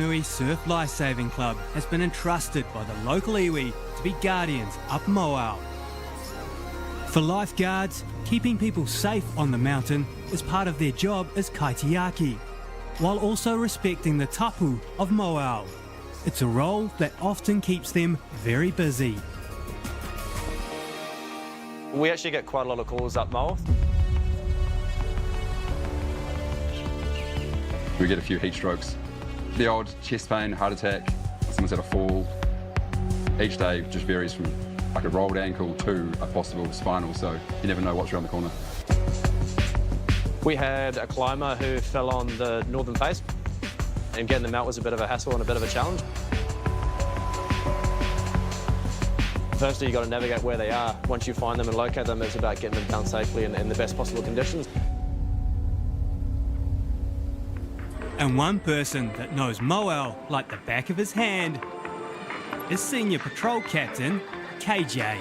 Nui Surf Lifesaving Club has been entrusted by the local iwi to be guardians up Moau. For lifeguards, keeping people safe on the mountain is part of their job as kaitiaki, while also respecting the tapu of Moau. It's a role that often keeps them very busy. We actually get quite a lot of calls up Mole. We get a few heat strokes. The odd chest pain, heart attack, someone's had a fall. Each day just varies from like a rolled ankle to a possible spinal, so you never know what's around the corner. We had a climber who fell on the northern face, and getting them out was a bit of a hassle and a bit of a challenge. Firstly, you've got to navigate where they are. Once you find them and locate them, it's about getting them down safely and in the best possible conditions. And one person that knows Moau like the back of his hand is Senior Patrol Captain KJ.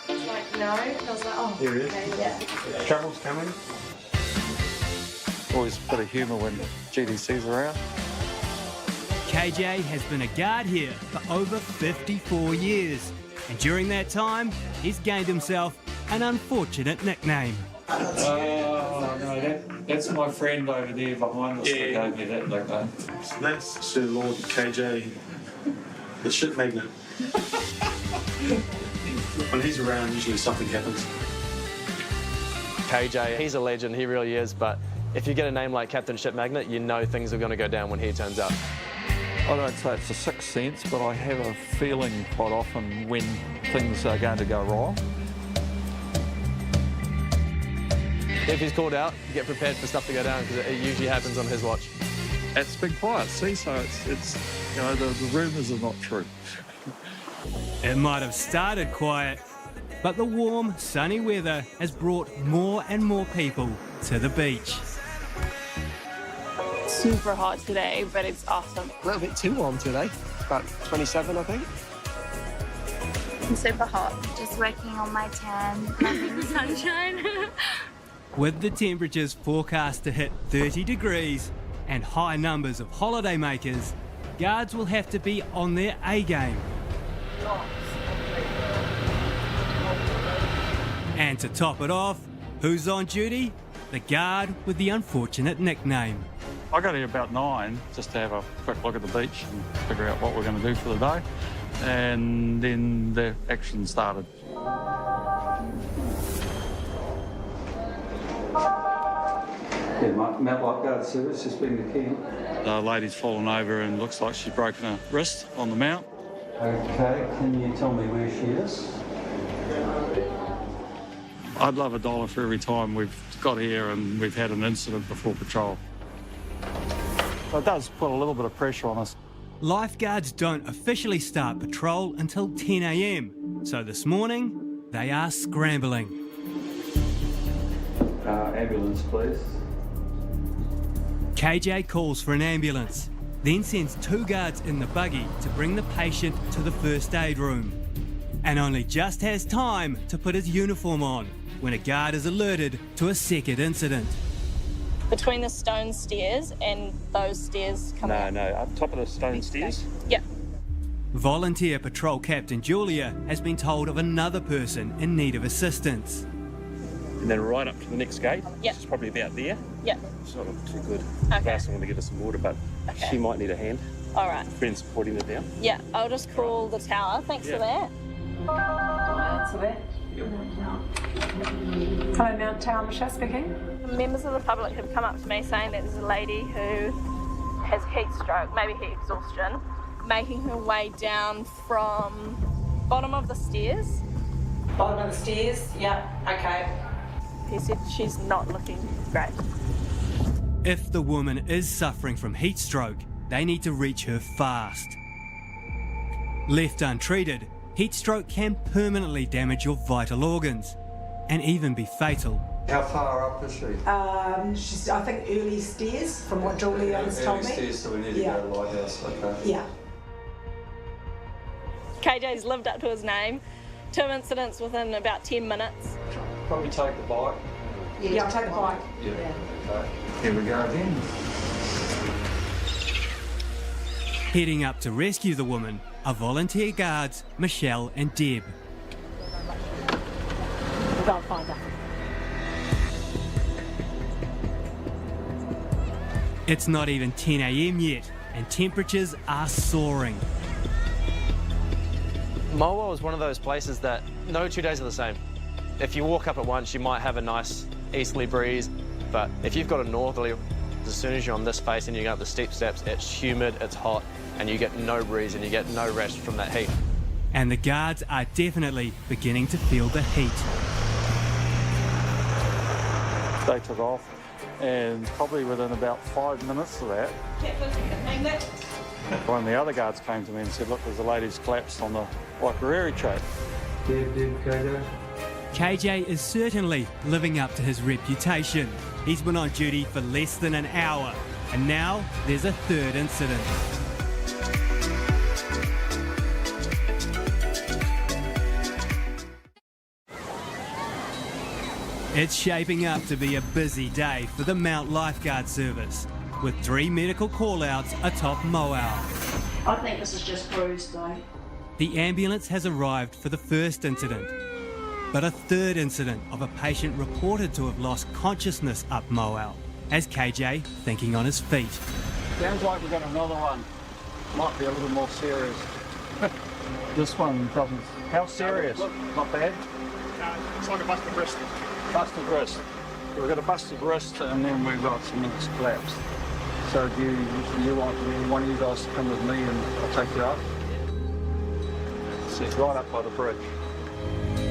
It's like, no. I was like, oh, Here it is. okay, yeah. Trouble's coming. Always a bit of humour when GDC's around. KJ has been a guard here for over 54 years, and during that time, he's gained himself an unfortunate nickname. No, that's my friend over there behind us that gave me that nickname. So that's Sir Lord KJ, the shit magnet. When he's around, usually something happens. KJ, he's a legend, he really is, but if you get a name like Captain Ship Magnet, you know things are going to go down when he turns up. I don't say it's a sixth sense, but I have a feeling quite often when things are going to go wrong. If he's called out, get prepared for stuff to go down, because it usually happens on his watch. It's been quiet, see, so it's you know, the rumours are not true. It might have started quiet, but the warm, sunny weather has brought more and more people to the beach. Super hot today, but it's awesome. A little bit too warm today. About 27, I think. I'm super hot. Just working on my tan, loving the sunshine. With the temperatures forecast to hit 30 degrees and high numbers of holidaymakers, guards will have to be on their A-game. And to top it off, who's on duty? The guard with the unfortunate nickname. I got here about 9 just to have a quick look at the beach and figure out what we're going to do for the day. And then the action started. Yeah, Mount Lifeguard Service has been the key. The lady's fallen over and looks like she's broken her wrist on the mount. Okay, can you tell me where she is? I'd love $1 for every time we've got here and we've had an incident before patrol. So it does put a little bit of pressure on us. Lifeguards don't officially start patrol until 10 a.m, so this morning they are scrambling. Ambulance, please. KJ calls for an ambulance, then sends 2 guards in the buggy to bring the patient to the first aid room, and only just has time to put his uniform on when a guard is alerted to a second incident. Between the stone stairs and those stairs coming up. No, up top of the stone stairs. Yep. Volunteer Patrol Captain Julia has been told of another person in need of assistance. And then right up to the next gate, Yep. which is probably about there. Yep. It's not looking too good. Okay. I've asked someone to get us some water, but Okay. she might need a hand. All right. Friends supporting her down. Yeah, I'll just call the tower. Thanks for that. Answer that. Hello, Mount Tower, Michelle speaking. Members of the public have come up to me saying that there's a lady who has heat stroke, maybe heat exhaustion, making her way down from bottom of the stairs. Bottom of the stairs, yeah, okay. He said she's not looking great. If the woman is suffering from heat stroke, they need to reach her fast. Left untreated, heat stroke can permanently damage your vital organs and even be fatal. How far up is she? She's, I think, early stairs, from what Julia has told me. Early stairs, so we need to go to the lighthouse, okay. Yeah. KJ's lived up to his name. 2 incidents within about 10 minutes. Probably take the bike. Yeah, I'll take the bike. Okay. Here we go again. Heading up to rescue the woman are volunteer guards Michelle and Deb. We'll go and find her. It's not even 10 a.m. yet, and temperatures are soaring. Mule is one of those places that no 2 days are the same. If you walk up at once, you might have a nice easterly breeze, but if you've got a northerly, as soon as you're on this face and you go up the steep steps, it's humid, it's hot, and you get no breeze and you get no rest from that heat. And the guards are definitely beginning to feel the heat. They took off, and probably within about 5 minutes of that, one of the other guards came to me and said, look, there's a lady who's collapsed on the Waikareiri track. KJ. KJ is certainly living up to his reputation. He's been on duty for less than an hour, and now there's a third incident. It's shaping up to be a busy day for the Mount Lifeguard Service, with 3 medical call-outs atop Mule. I think this is just bruised though. The ambulance has arrived for the first incident, but a third incident of a patient reported to have lost consciousness up Mule, as KJ thinking on his feet. Sounds like we've got another one. Might be a little more serious. This one doesn't. How serious? Not bad. It's like a busted wrist. Busted wrist. We've got a busted wrist, and then we've got some that's collapsed. So do you want one of you guys to come with me and I'll take you up? It's right up by the bridge.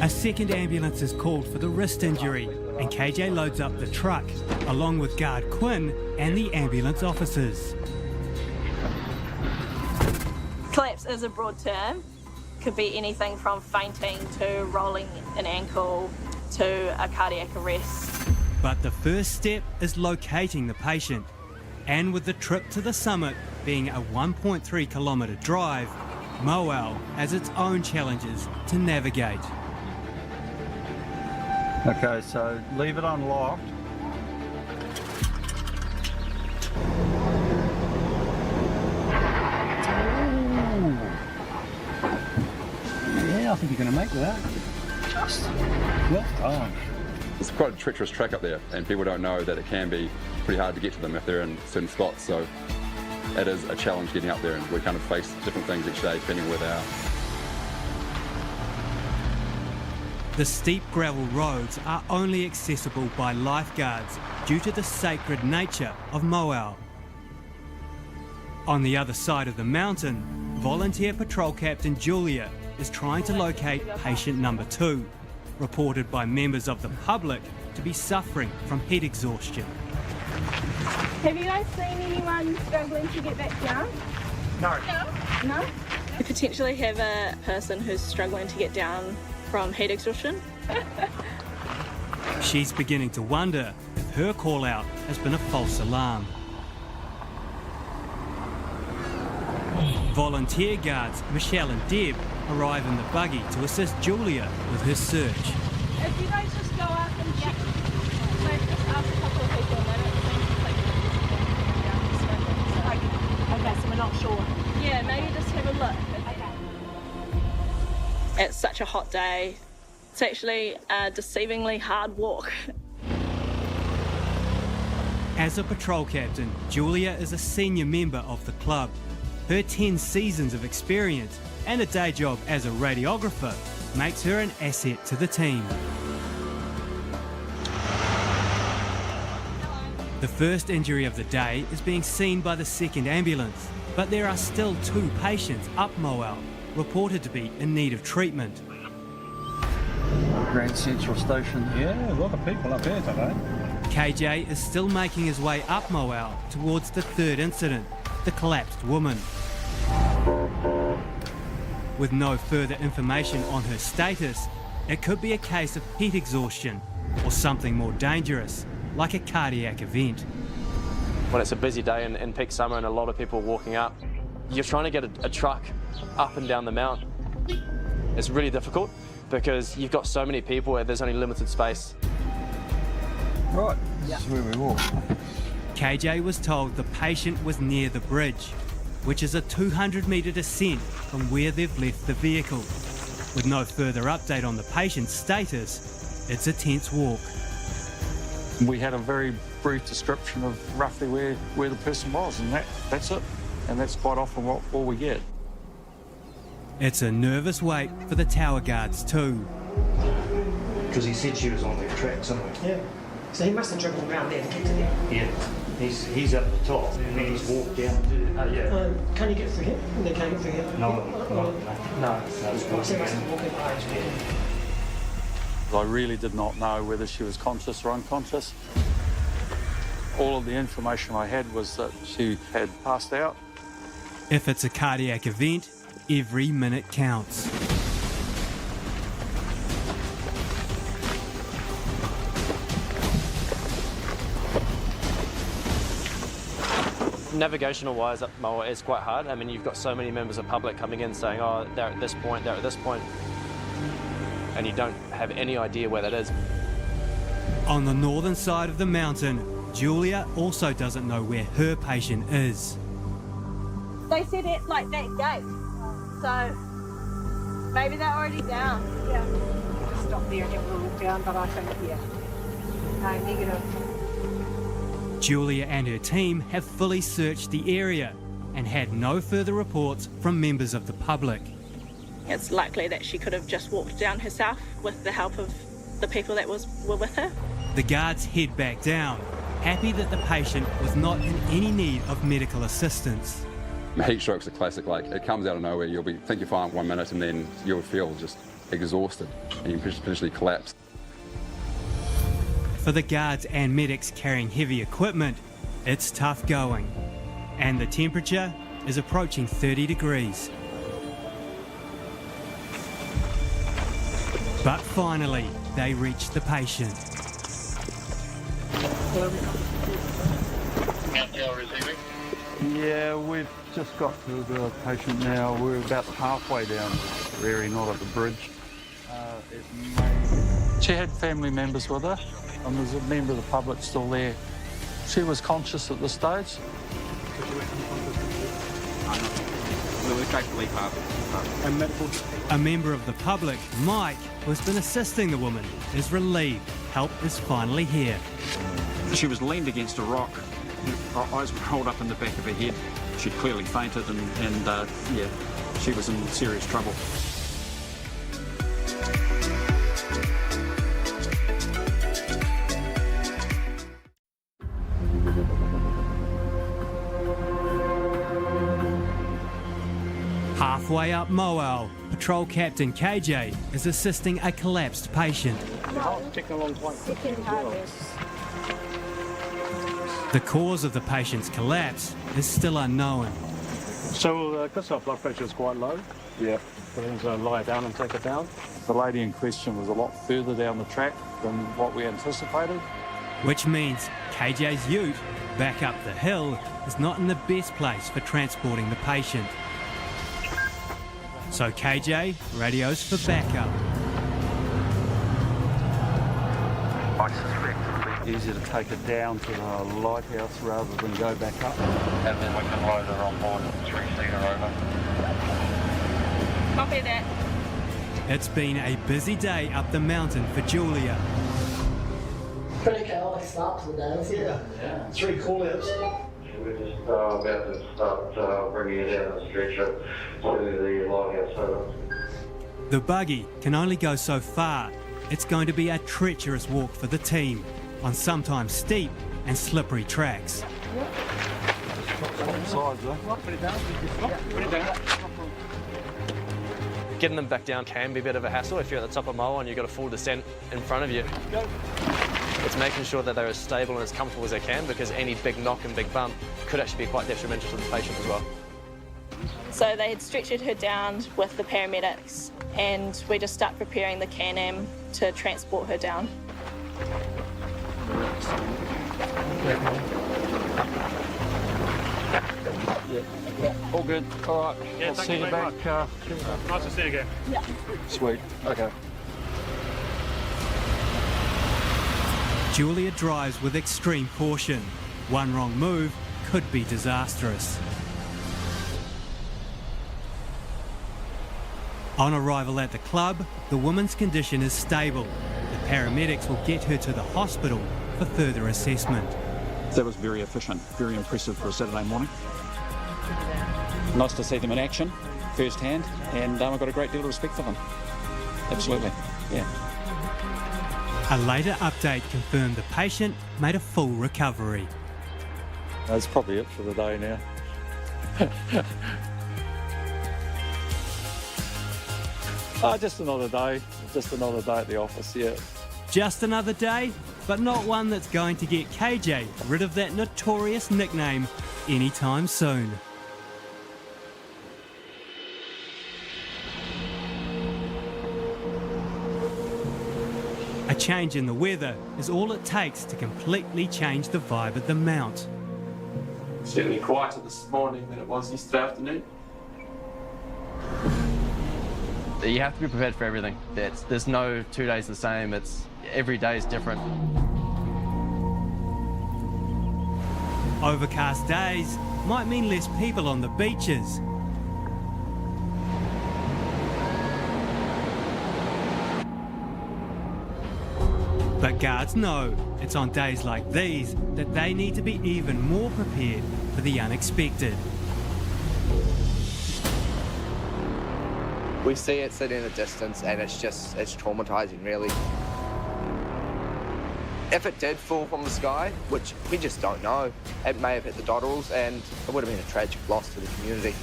A second ambulance is called for the wrist injury, and KJ loads up the truck, along with guard Quinn and the ambulance officers. Collapse is a broad term. Could be anything from fainting to rolling an ankle to a cardiac arrest. But the first step is locating the patient. And with the trip to the summit being a 1.3 kilometre drive, Mule has its own challenges to navigate. Okay, so leave it unlocked. Yeah, I think you're going to make that. Just well done. It's quite a treacherous track up there, and people don't know that it can be pretty hard to get to them if they're in certain spots. So it is a challenge getting up there, and we kind of face different things each day depending where they are. The steep gravel roads are only accessible by lifeguards due to the sacred nature of Mule. On the other side of the mountain, volunteer patrol captain Julia is trying to locate patient number 2, reported by members of the public to be suffering from heat exhaustion. Have you guys seen anyone struggling to get back down? No. No? You potentially have a person who's struggling to get down from heat exhaustion. She's beginning to wonder if her call-out has been a false alarm. Volunteer guards Michelle and Deb arrive in the buggy to assist Julia with her search. If you guys just go up and check, so just ask a couple of people and they don't seem to take it. Okay, so we're not sure. Yeah, maybe just have a look. Okay. It's such a hot day. It's actually a deceivingly hard walk. As a patrol captain, Julia is a senior member of the club. Her 10 seasons of experience and a day job as a radiographer makes her an asset to the team. The first injury of the day is being seen by the second ambulance, but there are still 2 patients up Mule, reported to be in need of treatment. Grand Central Station. Yeah, a lot of people up here today. KJ is still making his way up Mule towards the third incident, the collapsed woman. With no further information on her status, it could be a case of heat exhaustion or something more dangerous, like a cardiac event. When it's a busy day in peak summer and a lot of people walking up, you're trying to get a truck up and down the mountain. It's really difficult because you've got so many people where there's only limited space. Right, this is where we walk. KJ was told the patient was near the bridge, which is a 200-metre descent from where they've left the vehicle. With no further update on the patient's status, it's a tense walk. We had a very brief description of roughly where the person was, and that's it. And that's quite often all we get. It's a nervous wait for the tower guards too. Because he said she was on the track somewhere. Yeah. So he must have travelled around there to get to there. Yeah. He's up the top, and then he's walked down to... Oh, yeah. Can you get through here? They can't get through here? No. So he must have walked in behind you. I really did not know whether she was conscious or unconscious. All of the information I had was that she had passed out. If it's a cardiac event, every minute counts. Navigational wise up Moa is quite hard. I mean, you've got so many members of public coming in saying, oh, they're at this point, and you don't have any idea where that is. On the northern side of the mountain, Julia also doesn't know where her patient is. They said it like that gate, so maybe they're already down. Yeah. Stop there and have a look down, but I think, yeah. No, negative. Julia and her team have fully searched the area and had no further reports from members of the public. It's likely that she could have just walked down herself with the help of the people that were with her. The guards head back down, happy that the patient was not in any need of medical assistance. Heat stroke's a classic, like it comes out of nowhere. You'll think you're fine 1 minute and then you'll feel just exhausted and you can potentially collapse. For the guards and medics carrying heavy equipment, it's tough going. And the temperature is approaching 30 degrees. But finally, they reach the patient. Yeah, we've just got to the patient now. We're about halfway down the area, not at the bridge. She had family members with her, and there's a member of the public still there. She was conscious at this stage. A member of the public, Mike, who has been assisting the woman, is relieved help is finally here. She was leaned against a rock, her eyes were rolled up in the back of her head. She'd clearly fainted and yeah, she was in serious trouble. Halfway up Moal, Patrol Captain KJ is assisting a collapsed patient. The cause of the patient's collapse is still unknown. So, because our blood pressure is quite low, yeah, we're going to lie down and take it down. The lady in question was a lot further down the track than what we anticipated. Which means KJ's ute, back up the hill, is not in the best place for transporting the patient. So KJ radios for backup. I suspect it'll be easier to take it down to the lighthouse rather than go back up. And then we can load her on board 3-seater over. Copy that. It's been a busy day up the mountain for Julia. Pretty chaotic start to the day, isn't it? Yeah. 3 call-outs. We're just about to start bringing it down the stretcher to the lighthouse over. The buggy can only go so far. It's going to be a treacherous walk for the team on sometimes steep and slippery tracks. Getting them back down can be a bit of a hassle if you're at the top of Moa and you've got a full descent in front of you. It's making sure that they're as stable and as comfortable as they can, because any big knock and big bump could actually be quite detrimental to the patient as well. So they had stretchered her down with the paramedics, and we just start preparing the Can-Am to transport her down. All good. All right. Yeah, I'll see you back. Nice to see you again. Yeah. Sweet. Okay. Julia drives with extreme caution. One wrong move could be disastrous. On arrival at the club, the woman's condition is stable. The paramedics will get her to the hospital for further assessment. That was very efficient, very impressive for a Saturday morning. Nice to see them in action, firsthand, and I've got a great deal of respect for them. Absolutely, yeah. A later update confirmed the patient made a full recovery. That's probably it for the day now. Just another day. Just another day at the office, yeah. Just another day, but not one that's going to get KJ rid of that notorious nickname anytime soon. A change in the weather is all it takes to completely change the vibe at the Mount. Certainly quieter this morning than it was yesterday afternoon. You have to be prepared for everything. There's no 2 days the same. Every day is different. Overcast days might mean less people on the beaches. But guards know it's on days like these that they need to be even more prepared for the unexpected. We see it sitting in the distance and it's traumatizing, really. If it did fall from the sky, which we just don't know, it may have hit the Dotterels and it would have been a tragic loss to the community.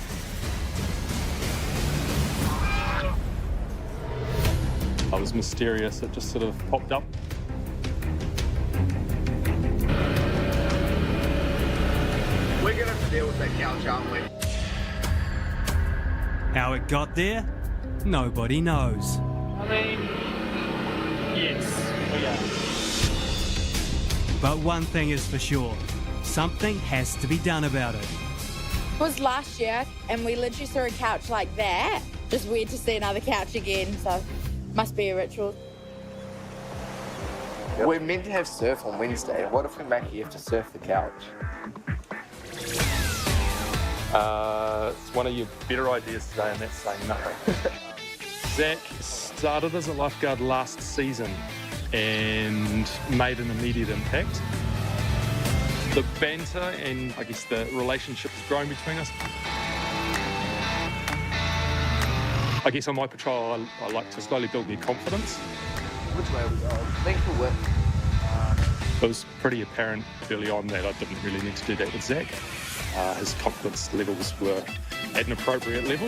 It was mysterious, it just sort of popped up. We're gonna have to deal with that couch, aren't we? How it got there, nobody knows. I mean, yes, we are. But one thing is for sure, something has to be done about it. It was last year and we literally saw a couch like that. Just weird to see another couch again, so must be a ritual. We're meant to have surf on Wednesday. What if we make you have to surf the couch? It's one of your better ideas today, and that's saying nothing. Zach started as a lifeguard last season and made an immediate impact. The banter and I guess the relationship has grown between us. I guess on my patrol, I like to slowly build their confidence. Which way are we going? Length or width? It was pretty apparent early on that I didn't really need to do that with Zach. His confidence levels were at an appropriate level.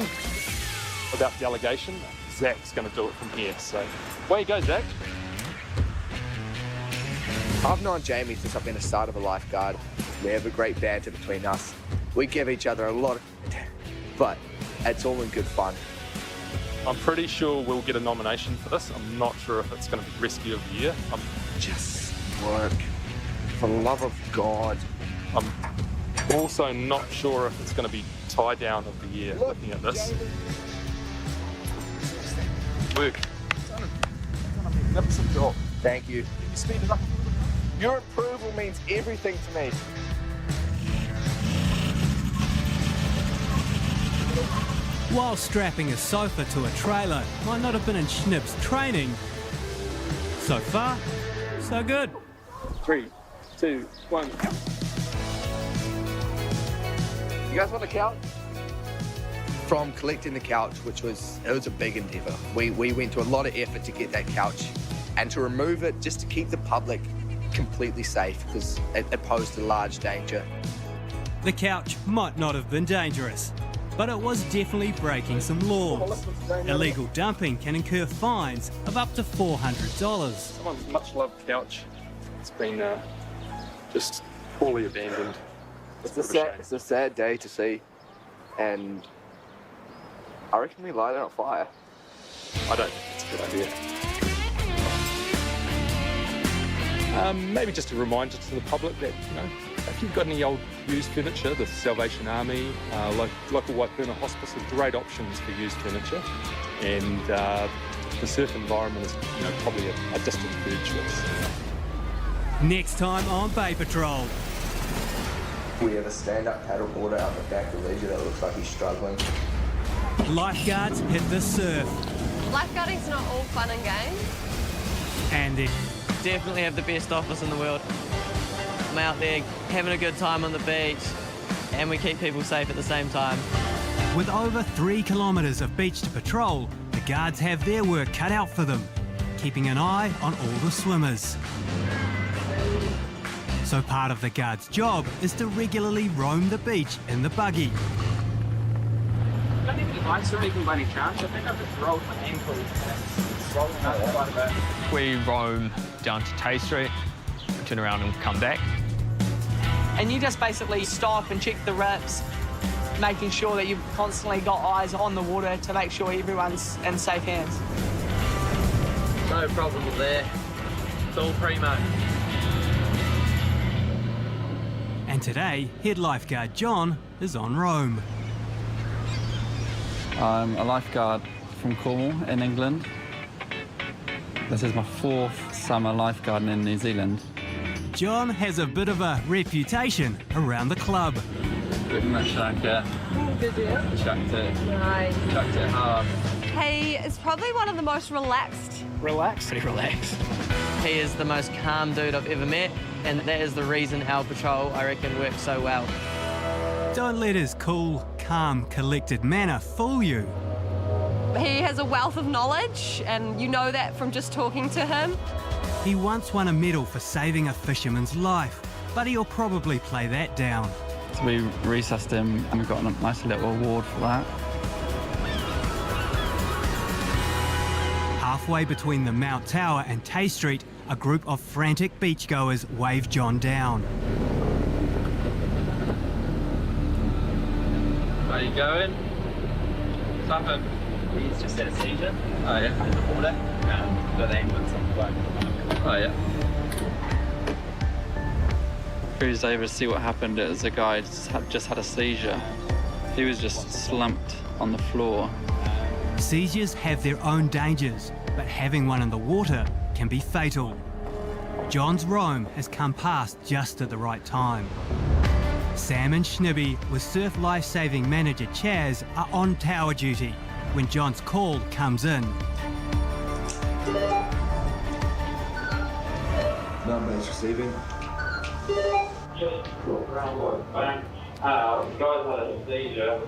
Without delegation, Zach's going to do it from here. So, away you go, Zach. I've known Jamie since I've been a start of a lifeguard. We have a great banter between us. We give each other a lot of... but it's all in good fun. I'm pretty sure we'll get a nomination for this. I'm not sure if it's going to be Rescue of the Year. Just work. For the love of God. I'm also not sure if it's going to be Tie Down of the Year, looking at this. Work. Done a magnificent job. Thank you. Speed it up. Your approval means everything to me. While strapping a sofa to a trailer might not have been in Schnib's training, so far, so good. 3, 2, 1. You guys want a couch? From collecting the couch, which was a big endeavour. We went to a lot of effort to get that couch and to remove it just to keep the public completely safe because it posed a large danger. The couch might not have been dangerous, but it was definitely breaking some laws. Illegal dumping can incur fines of up to $400. Someone's much-loved couch. It's been just poorly abandoned. It's a sad day to see, and I reckon we light it on fire. I don't think it's a good idea. Maybe just a reminder to the public that, you know, if you've got any old used furniture, the Salvation Army, local Waipuna Hospice are great options for used furniture, and the surf environment is, you know, probably a distant third choice. Next time on Bay Patrol. We have a stand-up paddleboarder out the back of leisure that looks like he's struggling. Lifeguards hit the surf. Lifeguarding's not all fun and games. And then Definitely have the best office in the world. I'm out there having a good time on the beach, and we keep people safe at the same time. with over 3 kilometres of beach to patrol, the guards have their work cut out for them, keeping an eye on all the swimmers. So part of the guard's job is to regularly roam the beach in the buggy. Don't need any lights or anything by any chance. I think I've just rolled my ankle and rolling up quite a bit. We roam down to Tay Street, turn around and come back. And you just basically stop and check the rips, making sure that you've constantly got eyes on the water to make sure everyone's in safe hands. No problem with that. It's all primo. And today, head lifeguard John is on roam. I'm a lifeguard from Cornwall in England. This is my 4th summer lifeguarding in New Zealand. John has a bit of a reputation around the club. Pretty much like Did you? chucked it Nice. hard. He is probably one of the most relaxed. Relaxed? Pretty relaxed. He is the most calm dude I've ever met, and that is the reason our patrol, I reckon, works so well. Don't let his cool, calm, collected manner fool you. He has a wealth of knowledge, and you know that from just talking to him. He once won a medal for saving a fisherman's life, but he'll probably play that down. So we resussed him and we got a nice little award for that. Halfway between the Mount Tower and Tay Street, a group of frantic beachgoers wave John down. Where are you going? What's happened? He's just had a seizure. Oh yeah. In the water. Got the ambulance on the way. Oh yeah. Cruised over to see what happened. It was a guy just had a seizure. He was just slumped on the floor. Seizures have their own dangers, but having one in the water can be fatal. John's roam has come past just at the right time. Sam and Schnibby with Surf Life-Saving Manager Chaz are on tower duty when John's call comes in. Number is receiving. Just look around, look back. The guy's had a seizure.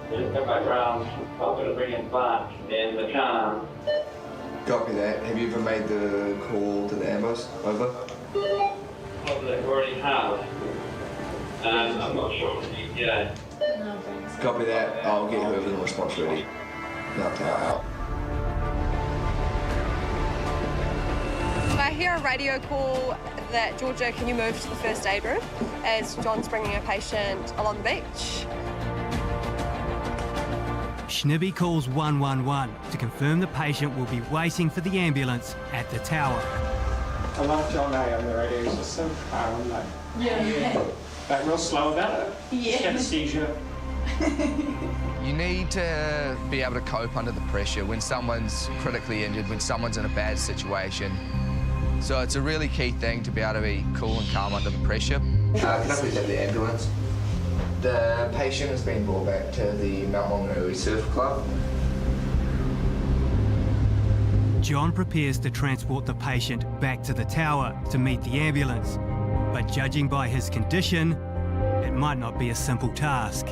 Just go back round. I'm going to bring him back in the can. Copy that. Have you ever made the call to the ambulance? Over. Well, they already have. And I'm not sure. Yeah. Copy that. I'll get whoever the response ready. Now tower out. I hear a radio call that, Georgia, can you move to the first aid room as John's bringing a patient along the beach. Schnibby calls 111 to confirm the patient will be waiting for the ambulance at the tower. I love John A on the radio. He's just so calm, like. Yeah. Like real slow about it. Yeah. Just had a seizure. You need to be able to cope under the pressure when someone's critically injured, when someone's in a bad situation. So it's a really key thing to be able to be cool and calm under the pressure. Can I please have the ambulance? The patient has been brought back to the Mount Maunganui Surf Club. John prepares to transport the patient back to the tower to meet the ambulance, but judging by his condition, it might not be a simple task.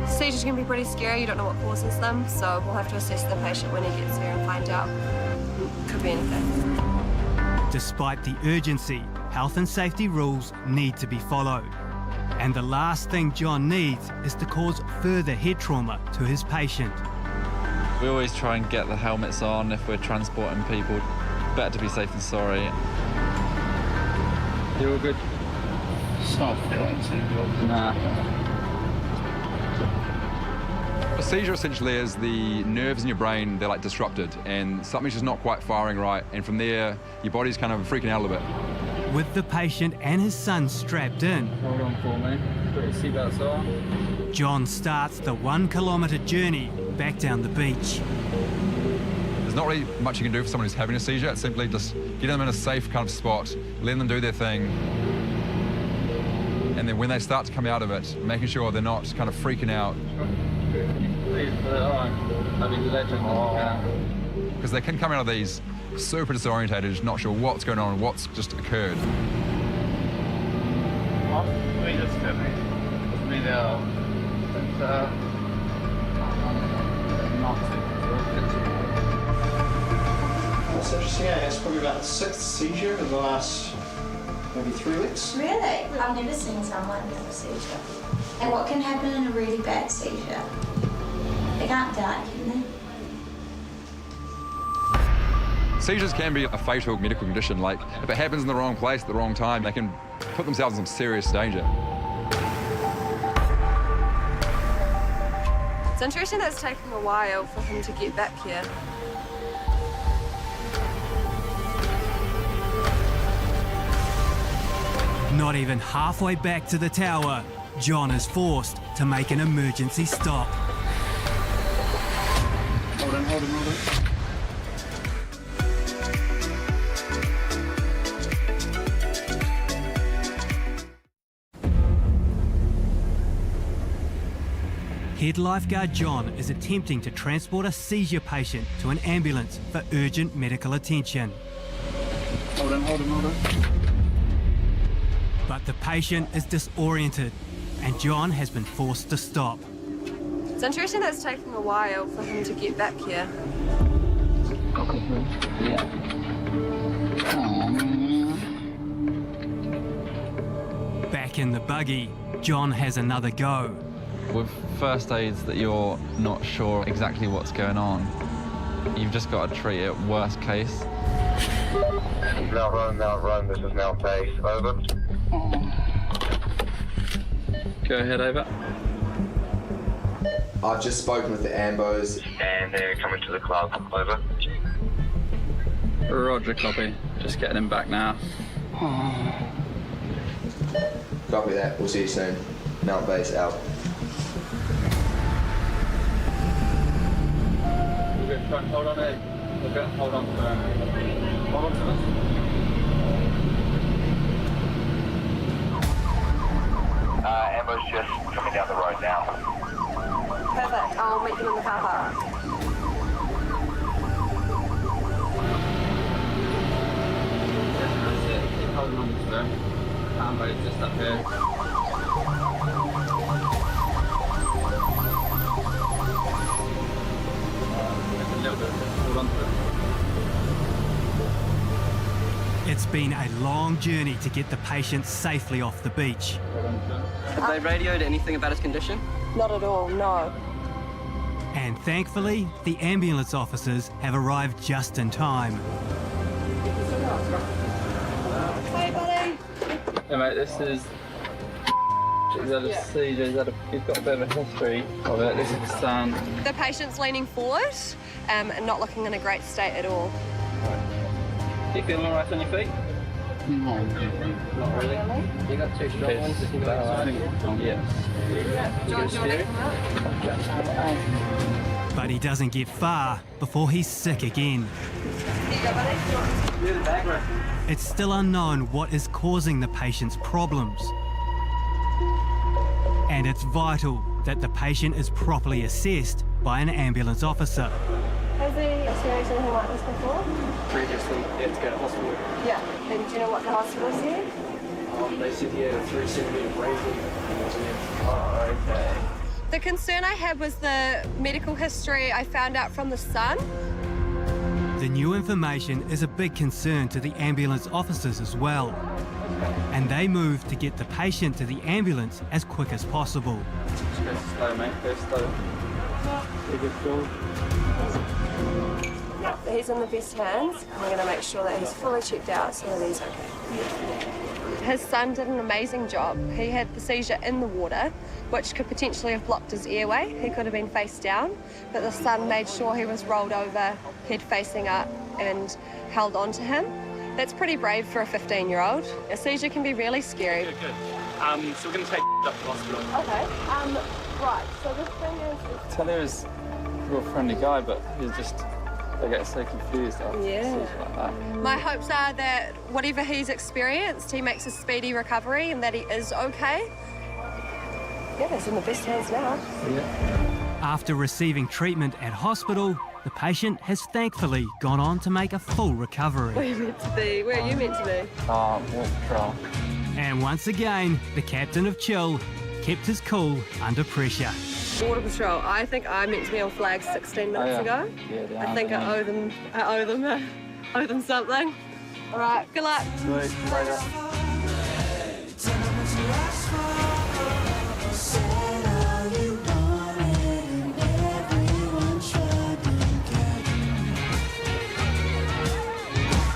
Seizures can be pretty scary, you don't know what causes them, so we'll have to assess the patient when he gets here and find out. Could be anything. Despite the urgency, health and safety rules need to be followed. And the last thing John needs is to cause further head trauma to his patient. We always try and get the helmets on if we're transporting people. Better to be safe than sorry. You all good? Soft feeling too. Nah. A seizure essentially is the nerves in your brain, they're like disrupted and something's just not quite firing right, and from there your body's kind of freaking out a little bit. With the patient and his son strapped in, Hold on for me. Put your seatbelts on. John starts the 1 kilometre journey back down the beach. There's not really much you can do for someone who's having a seizure. It's simply just getting them in a safe kind of spot, letting them do their thing. And then when they start to come out of it, making sure they're not kind of freaking out. Because they can come out of these super disorientated, not sure what's going on, what's just occurred. That's interesting. Yeah, it's probably about the 6th seizure in the last maybe 3 weeks. Really? I've never seen someone with a seizure. And what can happen in a really bad seizure? They can't die, can they? Seizures can be a fatal medical condition. Like, if it happens in the wrong place at the wrong time, they can put themselves in some serious danger. It's interesting that it's taking a while for him to get back here. Not even halfway back to the tower, John is forced to make an emergency stop. Hold on. Head lifeguard John is attempting to transport a seizure patient to an ambulance for urgent medical attention. Hold on. But the patient is disoriented and John has been forced to stop. It's interesting that it's taking a while for him to get back here. Back in the buggy, John has another go. With first aids that you're not sure exactly what's going on, you've just got to treat it worst case. Now run, this is now base, over. Go ahead, over. I've just spoken with the ambos. And they're coming to the club, over. Roger, copy. Just getting him back now. Copy that, we'll see you soon. Mount base out. Hold on, Ed. Hold on to this. Ambo's just coming down the road now. Perfect. I'll meet them in the car park. Hold on to them. Ambo's just up here. It's been a long journey to get the patient safely off the beach. Have they radioed anything about his condition? Not at all, no. And thankfully, the ambulance officers have arrived just in time. Hey, buddy. Hey, mate, this is... He's had a seizure, he's got a bit of a history of it. This is his son. The patient's leaning forward and not looking in a great state at all. Do you feel all right on your feet? No. Not really? You got 2 strong ones? Yes. You get scary? But he doesn't get far before he's sick again. It's still unknown what is causing the patient's problems. And it's vital that the patient is properly assessed by an ambulance officer. Has he experienced anything like this before? Previously, he had to go to hospital. Yeah. And do you know what the hospital said? They said he had a 3-centimetre brain bleed. Oh, okay. The concern I had was the medical history I found out from the son. The new information is a big concern to the ambulance officers as well. And they move to get the patient to the ambulance as quick as possible. Just go slow, mate. Go slow. Take it slow. He's in the best hands. I'm going to make sure that he's fully checked out so that he's okay. His son did an amazing job. He had the seizure in the water, which could potentially have blocked his airway. He could have been face down, but the son made sure he was rolled over, head facing up, and held on to him. That's pretty brave for a 15-year-old. A seizure can be really scary. Good. So we're going to take up to hospital. Okay. Right. So this thing is... Taylor is a real friendly guy, but he's just They get so confused after seizure like that. My hopes are that whatever he's experienced, he makes a speedy recovery and that he is okay. Yeah, that's in the best hands now. After receiving treatment at hospital, the patient has thankfully gone on to make a full recovery. Where are you meant to be? Where are you meant to be? Water patrol. And once again, the captain of Chill kept his cool under pressure. Water patrol. I think I meant to be on flag 16 minutes ago. Yeah, I think I owe them something. All right, good luck. Sweet, later.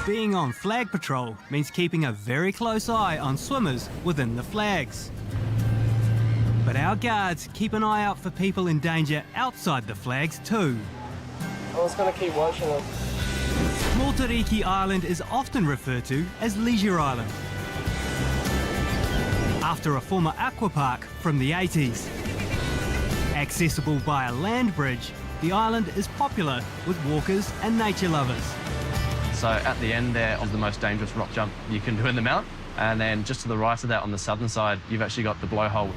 Being on flag patrol means keeping a very close eye on swimmers within the flags. But our guards keep an eye out for people in danger outside the flags too. I was going to keep watching them. Motariki Island is often referred to as Leisure Island, after a former aquapark from the 80s. Accessible by a land bridge, the island is popular with walkers and nature lovers. So at the end there is the most dangerous rock jump you can do in the mount. And then just to the right of that on the southern side, you've actually got the blowhole.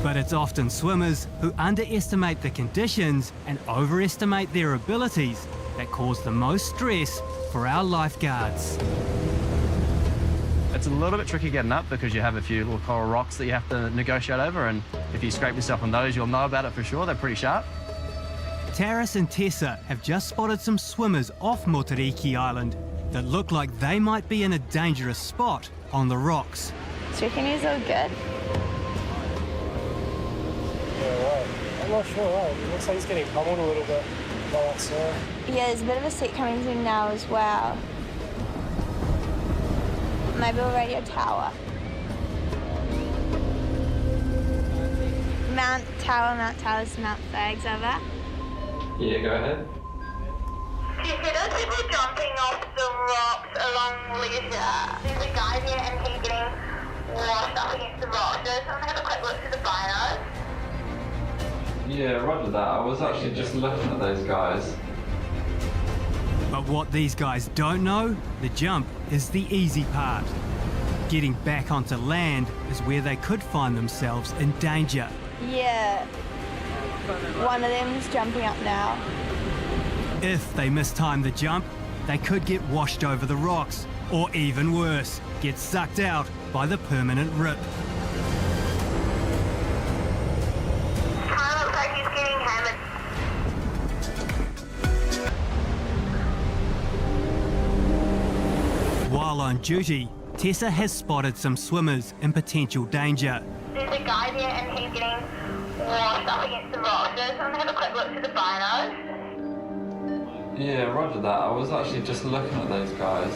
But it's often swimmers who underestimate the conditions and overestimate their abilities that cause the most stress for our lifeguards. It's a little bit tricky getting up because you have a few little coral rocks that you have to negotiate over, and if you scrape yourself on those, you'll know about it for sure. They're pretty sharp. Taris and Tessa have just spotted some swimmers off Motariki Island that look like they might be in a dangerous spot on the rocks. Do you reckon he's all good? Yeah, right. I'm not sure, right? It looks like he's getting pummeled a little bit by that surf. Yeah, there's a bit of a set coming through now as well. Maybe a radio tower. Mount Towers, Mount Flags over. Yeah, go ahead. You see those people jumping off the rocks along Leisure? There's a guy there and he's getting washed up against the rocks. So someone have a quick look through the binos. Yeah, roger that. I was actually just looking at those guys. But what these guys don't know, the jump is the easy part. Getting back onto land is where they could find themselves in danger. Yeah. One of them's jumping up now. If they mistime the jump, they could get washed over the rocks, or even worse, get sucked out by the permanent rip. Kind of looks like he's getting hammered. While on duty, Tessa has spotted some swimmers in potential danger. There's a guy there and he's getting washed up against the rocks. So someone have a quick look through the binos. Yeah, roger that. I was actually just looking at those guys.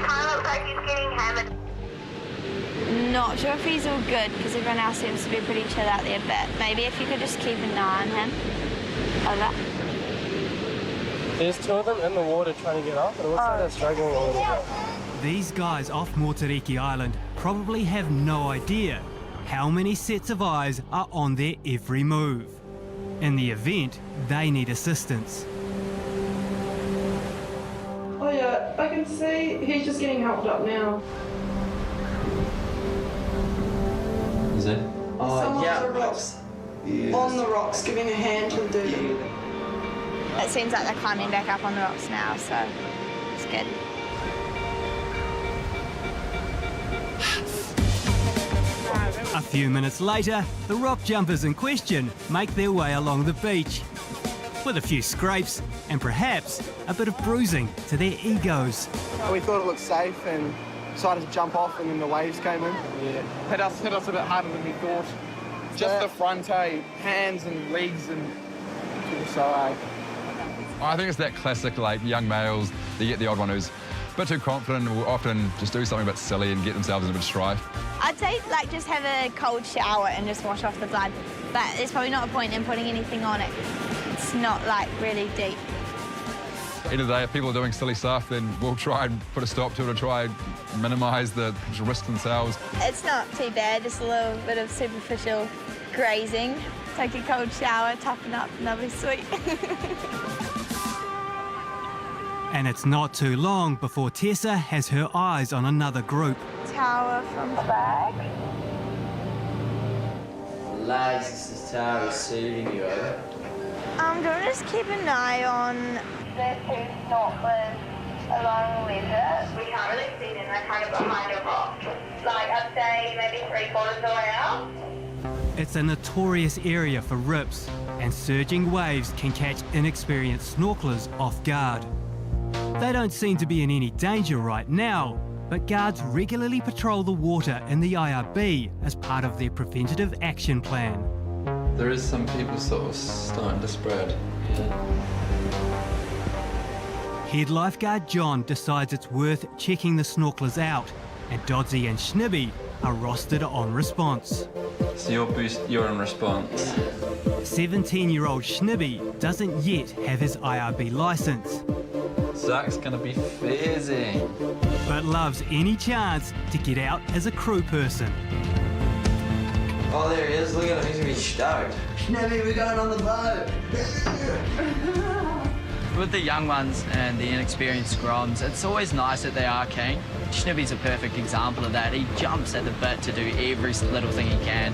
Kind of looks like he's getting hammered. Not sure if he's all good because everyone else seems to be pretty chill out there, but maybe if you could just keep an eye on him. Over. There's two of them in the water trying to get up, but it looks like they're struggling a little bit. These guys off Motariki Island probably have no idea how many sets of eyes are on their every move. In the event, they need assistance. Oh yeah, I can see he's just getting helped up now. Is it? Someone on the rocks. On the rocks, giving a hand to the dude. It seems like they're climbing back up on the rocks now, so it's good. A few minutes later, the rock jumpers in question make their way along the beach, with a few scrapes and perhaps a bit of bruising to their egos. We thought it looked safe and decided to jump off, and then the waves came in. Yeah, hit us a bit harder than we thought. Just the front, hands and legs and so. I think it's that classic, like, young males, they get the odd one who's a bit too confident and will often just do something a bit silly and get themselves in a bit of strife. I'd say, like, just have a cold shower and just wash off the blood, but there's probably not a point in putting anything on it. It's not, like, really deep. End of the day, if people are doing silly stuff, then we'll try and put a stop to it and try and minimise the risks themselves. It's not too bad, just a little bit of superficial grazing. Take a cold shower, toughen up, and that'll be sweet. And it's not too long before Tessa has her eyes on another group. Tower from the back. Lags, this is Tower suiting you over. I'm going to just keep an eye on the two snorkelers along with it. We can't really see them, they're kind of behind a rock. Like, I'd say maybe 3/4 of the way out. It's a notorious area for rips, and surging waves can catch inexperienced snorkelers off guard. They don't seem to be in any danger right now, but guards regularly patrol the water in the IRB as part of their preventative action plan. There is some people sort of starting to spread. Head lifeguard John decides it's worth checking the snorkelers out, and Dodzy and Schnibby are rostered on response. So you're in response. 17-year-old Schnibby doesn't yet have his IRB licence, Zach's gonna be fizzing. but loves any chance to get out as a crew person. Oh, there he is. Look at him. He's gonna be stoked. Schnibby, we're going on the boat. With the young ones and the inexperienced groms, it's always nice that they are keen. Schnibby's a perfect example of that. He jumps at the bit to do every little thing he can.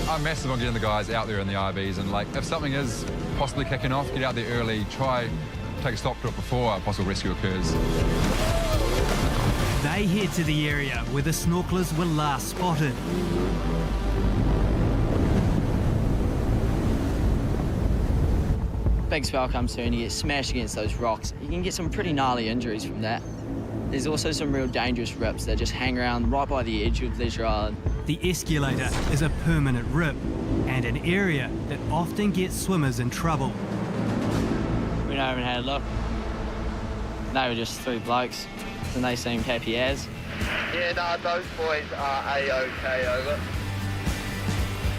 I'm massive on getting the guys out there in the IRBs, and like if something is possibly kicking off, get out there early, try take a stop to it before a possible rescue occurs. They head to the area where the snorkelers were last spotted. Big swell comes through and you get smashed against those rocks. You can get some pretty gnarly injuries from that. There's also some real dangerous rips that just hang around right by the edge of Leisure Island. The escalator is a permanent rip and an area that often gets swimmers in trouble. We never even had a look. They were just three blokes and they seemed happy as. Yeah, no, those boys are A-OK over.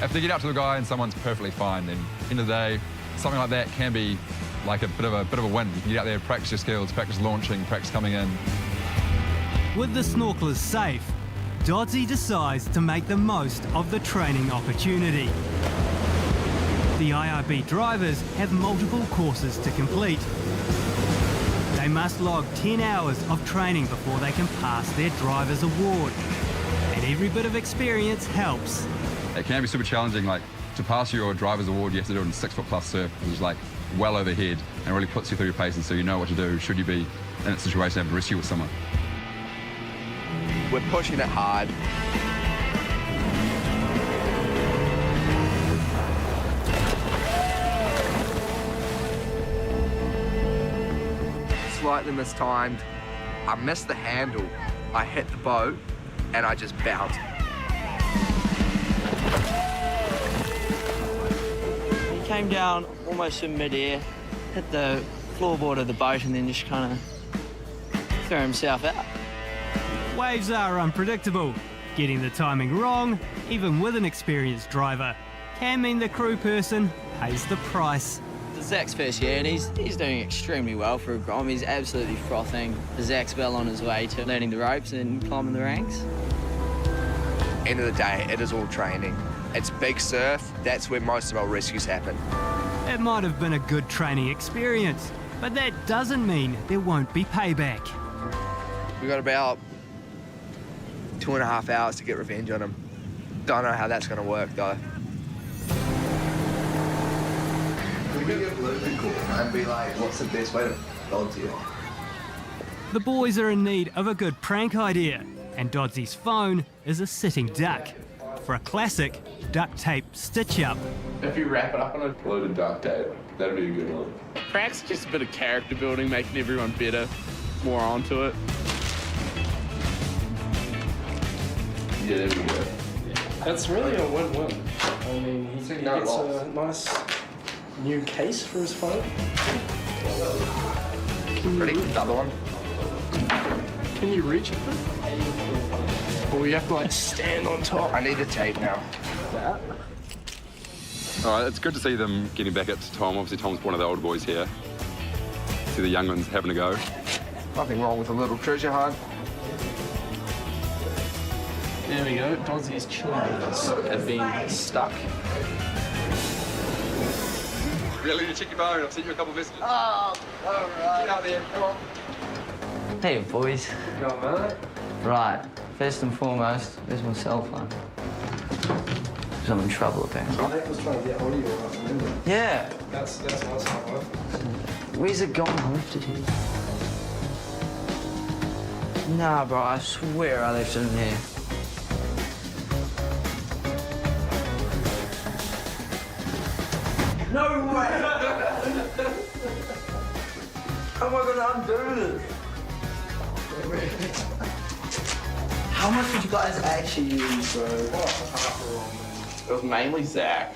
If they get out to the guy and someone's perfectly fine, then end of the day, something like that can be like a bit of a win. You can get out there, practice your skills, practice launching, practice coming in. With the snorkelers safe, Dodzy decides to make the most of the training opportunity. The IRB drivers have multiple courses to complete. They must log 10 hours of training before they can pass their driver's award. And every bit of experience helps. It can be super challenging, like to pass your driver's award, you have to do it in 6-foot+ surf, which is like well overhead and really puts you through your paces so you know what to do should you be in a situation having to rescue with someone. We're pushing it hard. Slightly mistimed. I missed the handle. I hit the boat and I just bounced. He came down almost in mid-air, hit the floorboard of the boat and then just kind of threw himself out. Waves are unpredictable. Getting the timing wrong, even with an experienced driver, can mean the crew person pays the price. It's Zach's first year and he's doing extremely well for a grom. He's absolutely frothing. Zach's well on his way to learning the ropes and climbing the ranks. End of the day, it is all training. It's big surf, that's where most of our rescues happen. It might have been a good training experience, but that doesn't mean there won't be payback. We got about 2.5 hours to get revenge on him. Don't know how that's going to work though. We could get Luke call and be like, what's the best way to dodge you? The boys are in need of a good prank idea, and Dodzy's phone is a sitting duck for a classic duct tape stitch-up. If you wrap it up on a load of duct tape, that'd be a good one. Prank's just a bit of character building, making everyone better, more onto it. Yeah, there we go. It's really a win-win. I mean, he gets a nice new case for his phone. Ready? Another one. Can you reach it? Or you have to like stand on top? I need the tape now. that. All right, it's good to see them getting back at Tom. Obviously, Tom's one of the older boys here. See the young ones having a go. Nothing wrong with a little treasure hunt. There we go. Dozzie's cheerleaders have been stuck. Really need to check your phone. I've sent you a couple of messages. Oh, all right. Get out there. Come on. Hey, boys. Go on, mate. Right, first and foremost, where's my cell phone? Because I'm in trouble, apparently. I was trying to get hold of you, I remember. Yeah. That's my cell phone. Where's it gone? I left it here. Nah, bro, I swear I left it in here. No way! How am I gonna undo this? How much did you guys actually use, bro? It was mainly Zach.